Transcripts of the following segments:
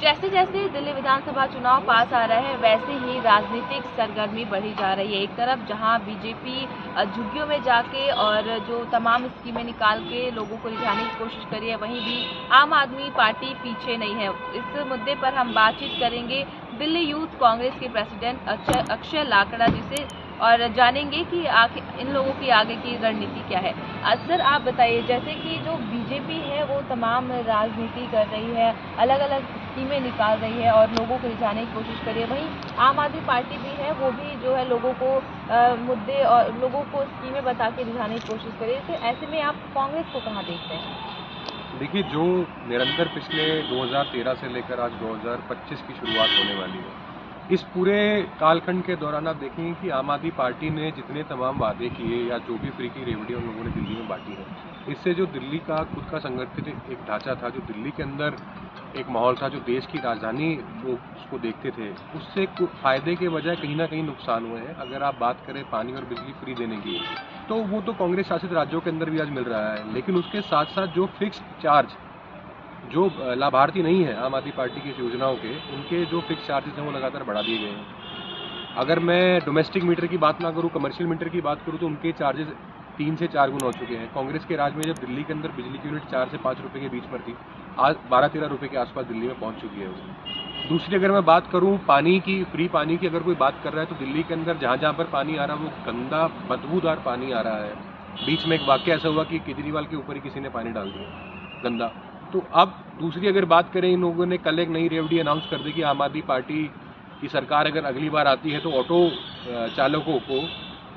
जैसे जैसे दिल्ली विधानसभा चुनाव पास आ रहे हैं वैसे ही राजनीतिक सरगर्मी बढ़ी जा रही है। एक तरफ जहां बीजेपी झुग्गियों में जाके और जो तमाम स्कीमें निकाल के लोगों को रिझाने की कोशिश करी है, वहीं भी आम आदमी पार्टी पीछे नहीं है। इस मुद्दे पर हम बातचीत करेंगे दिल्ली यूथ कांग्रेस के प्रेसिडेंट अक्षय लाकड़ा जी से और जानेंगे कि आखिर इन लोगों की आगे की रणनीति क्या है। सर, आप बताइए, जैसे कि जो बीजेपी है वो तमाम राजनीति कर रही है, अलग अलग स्कीमें निकाल रही है और लोगों को रिझाने की कोशिश कर रही है, वहीं आम आदमी पार्टी भी है, वो भी जो है लोगों को मुद्दे और लोगों को स्कीमें बता के रिझाने की कोशिश कर रही है। तो ऐसे में आप कांग्रेस को कहाँ देखते हैं? देखिए, जो निरंतर पिछले 2013 से लेकर आज 2025 की शुरुआत होने वाली है, इस पूरे कालखंड के दौरान आप देखेंगे कि आम आदमी पार्टी ने जितने तमाम वादे किए या जो भी फ्री की रेवड़ी उन लोगों ने दिल्ली में बांटी है, इससे जो दिल्ली का खुद का संगठित एक ढांचा था, जो दिल्ली के अंदर एक माहौल था, जो देश की राजधानी लोग उसको देखते थे, उससे फायदे के बजाय कहीं ना कहीं नुकसान हुए हैं। अगर आप बात करें पानी और बिजली फ्री देने की, तो वो तो कांग्रेस शासित राज्यों के अंदर भी आज मिल रहा है, लेकिन उसके साथ साथ जो फिक्स चार्ज, जो लाभार्थी नहीं है आम आदमी पार्टी की इस योजनाओं के, उनके जो फिक्स चार्जेस हैं वो लगातार बढ़ा दिए गए हैं। अगर मैं डोमेस्टिक मीटर की बात ना करूं, कमर्शियल मीटर की बात करूं, तो उनके चार्जेस 3 से 4 गुना हो चुके हैं। कांग्रेस के राज में जब दिल्ली के अंदर बिजली की यूनिट 4 से 5 रुपए के बीच पर थी, आज 12-13 रुपए के आसपास दिल्ली में पहुंच चुकी है वो। दूसरी अगर मैं बात करूं पानी की, फ्री पानी की अगर कोई बात कर रहा है, तो दिल्ली के अंदर जहां जहां पर पानी आ रहा है वो गंदा बदबूदार पानी आ रहा है। बीच में एक वाकया ऐसा हुआ कि केजरीवाल के ऊपर ही किसी ने पानी डाल दिया गंदा। तो अब दूसरी अगर बात करें, इन लोगों ने कल एक नई रेवड़ी अनाउंस कर दी कि आम आदमी पार्टी की सरकार अगर अगली बार आती है तो ऑटो चालकों को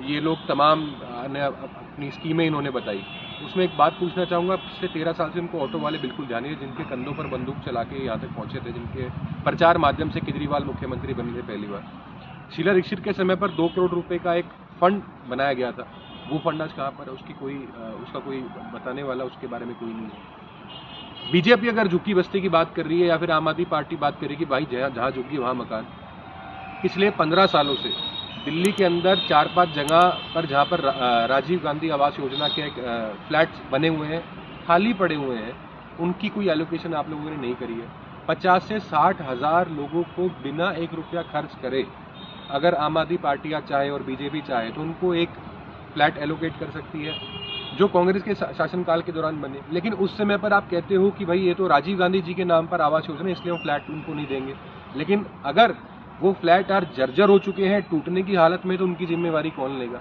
ये लोग तमाम अपनी स्कीमें इन्होंने बताई। उसमें एक बात पूछना चाहूँगा, पिछले 13 साल से उनको ऑटो वाले बिल्कुल जानिए, जिनके कंधों पर बंदूक चला के यहाँ तक पहुँचे थे, जिनके प्रचार माध्यम से केजरीवाल मुख्यमंत्री बने थे पहली बार। शीला दीक्षित के समय पर 2 करोड़ रुपए का एक फंड बनाया गया था, वो फंड आज कहाँ पर है, उसका कोई बताने वाला उसके बारे में कोई नहीं है। बीजेपी अगर झुग्गी बस्ती की बात कर रही है या फिर आम आदमी पार्टी बात कर रही है कि भाई जहाँ झुग्गी वहाँ मकान, पिछले 15 सालों से दिल्ली के अंदर 4-5 जगह पर जहाँ पर राजीव गांधी आवास योजना के फ्लैट्स बने हुए हैं, खाली पड़े हुए हैं, उनकी कोई एलोकेशन आप लोगों ने नहीं करी है। 50 से 60 हज़ार लोगों को बिना 1 रुपया खर्च करे अगर आम आदमी पार्टी चाहे और बीजेपी चाहे तो उनको एक फ्लैट एलोकेट कर सकती है, जो कांग्रेस के शासनकाल के दौरान बने। लेकिन उस समय पर आप कहते हो कि भाई ये तो राजीव गांधी जी के नाम पर आवास योजना, इसलिए हम फ्लैट उनको नहीं देंगे। लेकिन अगर वो फ्लैट आज जर्जर हो चुके हैं, टूटने की हालत में, तो उनकी जिम्मेवारी कौन लेगा?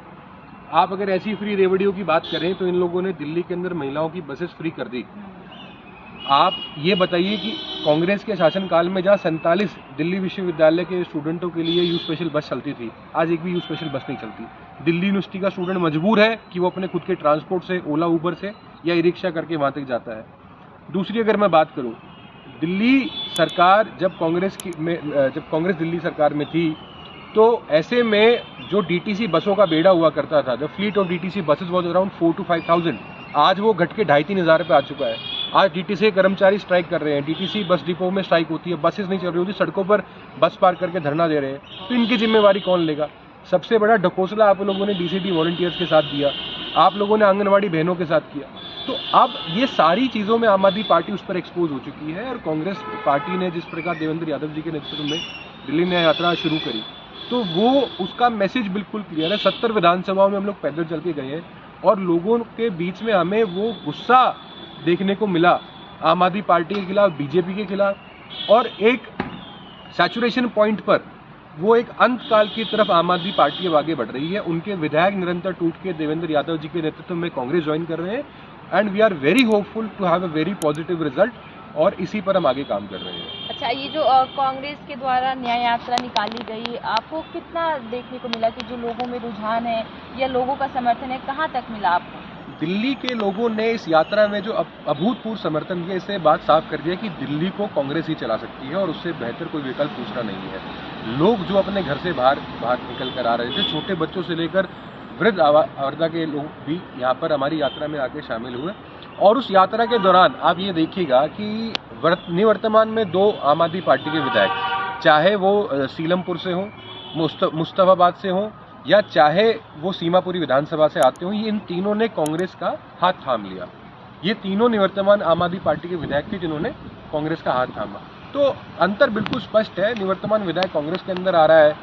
आप अगर ऐसी फ्री रेवड़ियों की बात करें तो इन लोगों ने दिल्ली के अंदर महिलाओं की बसेस फ्री कर दी। आप ये बताइए कि कांग्रेस के शासनकाल में जहाँ 47 दिल्ली विश्वविद्यालय के स्टूडेंटों के लिए यू स्पेशल बस चलती थी, आज एक भी यू स्पेशल बस नहीं चलती। दिल्ली यूनिवर्सिटी का स्टूडेंट मजबूर है कि वो अपने खुद के ट्रांसपोर्ट से, ओला उबर से या ई रिक्शा करके वहाँ तक जाता है। दूसरी अगर मैं बात करूँ, दिल्ली सरकार जब कांग्रेस दिल्ली सरकार में थी, तो ऐसे में जो डीटीसी बसों का बेड़ा हुआ करता था, जो fleet of DTC buses was around 4 to 5,000, आज वो घट के 2,500-3 हज़ार पे आ चुका है। आज डीटीसी कर्मचारी स्ट्राइक कर रहे हैं, डीटीसी बस डिपो में स्ट्राइक होती है, बसेस नहीं चल रही होती, सड़कों पर बस पार्क करके धरना दे रहे हैं। तो इनकी जिम्मेवारी कौन लेगा? सबसे बड़ा ढकोसला आप लोगों ने डीसीडी वॉलंटियर्स के साथ दिया, आप लोगों ने आंगनवाड़ी बहनों के साथ किया। तो अब ये सारी चीज़ों में आम आदमी पार्टी उस पर एक्सपोज हो चुकी है। और कांग्रेस पार्टी ने जिस प्रकार देवेंद्र यादव जी के नेतृत्व में दिल्ली में यात्रा शुरू करी, तो वो उसका मैसेज बिल्कुल क्लियर है। 70 विधानसभाओं में हम लोग पैदल चल के गए हैं और लोगों के बीच में हमें वो गुस्सा देखने को मिला आम आदमी पार्टी के खिलाफ, बीजेपी के खिलाफ, और एक सैचुरेशन पॉइंट पर वो एक अंत काल की तरफ आम आदमी पार्टी अब आगे बढ़ रही है। उनके विधायक निरंतर टूट के देवेंद्र यादव जी के नेतृत्व में कांग्रेस ज्वाइन कर रहे हैं, and we are very hopeful to have a very positive result, और इसी पर हम आगे काम कर रहे हैं। अच्छा, ये जो कांग्रेस के द्वारा न्याय यात्रा निकाली गई, आपको कितना देखने को मिला कि जो लोगों में रुझान है या लोगों का समर्थन है, कहाँ तक मिला आपको? दिल्ली के लोगों ने इस यात्रा में जो अभूतपूर्व समर्थन किया, इससे बात साफ कर दिया कि दिल्ली को कांग्रेस ही चला सकती है और उससे बेहतर कोई विकल्प दूसरा नहीं है। लोग जो अपने घर से बाहर निकल कर आ रहे थे, छोटे बच्चों से लेकर वृद्ध आवर्दा के लोग भी यहाँ पर हमारी यात्रा में आके शामिल हुए। और उस यात्रा के दौरान आप ये देखिएगा कि निवर्तमान में 2 आम आदमी पार्टी के विधायक, चाहे वो सीलमपुर से हों, मुस्तफाबाद से हों, या चाहे वो सीमापुरी विधानसभा से आते हों, ये इन तीनों ने कांग्रेस का हाथ थाम लिया। ये तीनों निवर्तमान आम आदमी पार्टी के विधायक थे जिन्होंने कांग्रेस का हाथ थामा। तो अंतर बिल्कुल स्पष्ट है। निवर्तमान विधायक कांग्रेस के अंदर आ रहा है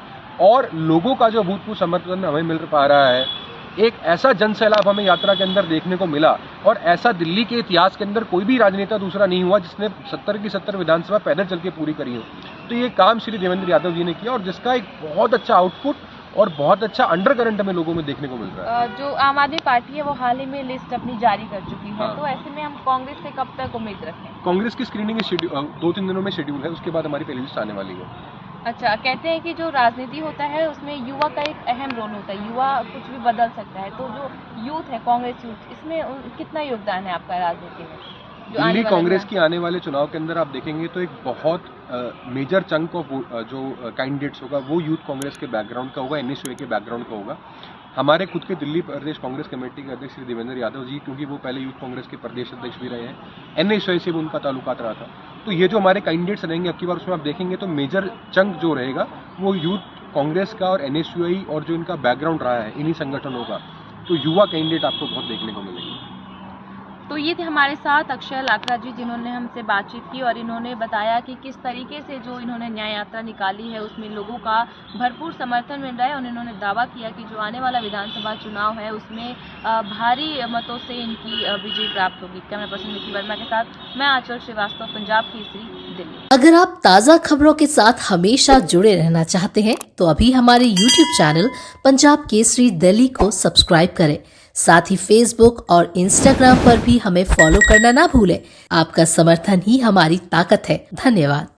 और लोगों का जो अभूतपूर्व समर्थन हमें मिल पा रहा है, एक ऐसा जनसैलाब हमें यात्रा के अंदर देखने को मिला और ऐसा दिल्ली के इतिहास के अंदर कोई भी राजनेता दूसरा नहीं हुआ जिसने 70 की 70 विधानसभा पैदल चल के पूरी करी हो। तो ये काम श्री देवेंद्र यादव जी ने किया और जिसका एक बहुत अच्छा आउटपुट और बहुत अच्छा अंडर करंट हमें लोगों में देखने को मिल रहा है। जो आम आदमी पार्टी है वो हाल ही में लिस्ट अपनी जारी कर चुकी है, हाँ। तो ऐसे में हम कांग्रेस से कब तक उम्मीद रखें? कांग्रेस की स्क्रीनिंग 2-3 दिनों में शेड्यूल है, उसके बाद हमारी पहली लिस्ट आने वाली है। अच्छा, कहते हैं कि जो राजनीति होता है उसमें युवा का एक अहम रोल होता है, युवा कुछ भी बदल सकता है, तो जो यूथ है, कांग्रेस यूथ, इसमें कितना योगदान है आपका राजनीति में? दिल्ली कांग्रेस की आने वाले चुनाव के अंदर आप देखेंगे तो एक बहुत मेजर चंक ऑफ जो कैंडिडेट्स होगा वो यूथ कांग्रेस के बैकग्राउंड का होगा, एनएसयूआई के बैकग्राउंड का होगा। हमारे खुद के दिल्ली प्रदेश कांग्रेस कमेटी के अध्यक्ष श्री देवेंद्र यादव जी, क्योंकि वो पहले यूथ कांग्रेस के प्रदेश अध्यक्ष भी रहे हैं, एनएसयूआई से भी उनका ताल्लुकात रहा था, तो ये जो हमारे कैंडिडेट्स रहेंगे अब की बार उसमें आप देखेंगे तो मेजर चंक जो रहेगा वो यूथ कांग्रेस का और एनएसयूआई और जो इनका बैकग्राउंड रहा है इन्हीं संगठनों का, तो युवा कैंडिडेट आपको बहुत देखने को मिलेंगे। तो ये थे हमारे साथ अक्षय लाकरा जी, जिन्होंने हमसे बातचीत की और इन्होंने बताया कि किस तरीके से जो इन्होंने न्याय यात्रा निकाली है उसमें लोगों का भरपूर समर्थन मिल रहा है और इन्होंने दावा किया कि जो आने वाला विधानसभा चुनाव है उसमें भारी मतों से इनकी विजय प्राप्त होगी। कैमरा पर्सन निखिल वर्मा के साथ मैं आंचल श्रीवास्तव, पंजाब केसरी, दिल्ली। अगर आप ताज़ा खबरों के साथ हमेशा जुड़े रहना चाहते हैं तो अभी हमारे YouTube चैनल पंजाब केसरी दिल्ली को सब्सक्राइब करें। साथ ही फेसबुक और इंस्टाग्राम पर भी हमें फॉलो करना ना भूलें। आपका समर्थन ही हमारी ताकत है। धन्यवाद।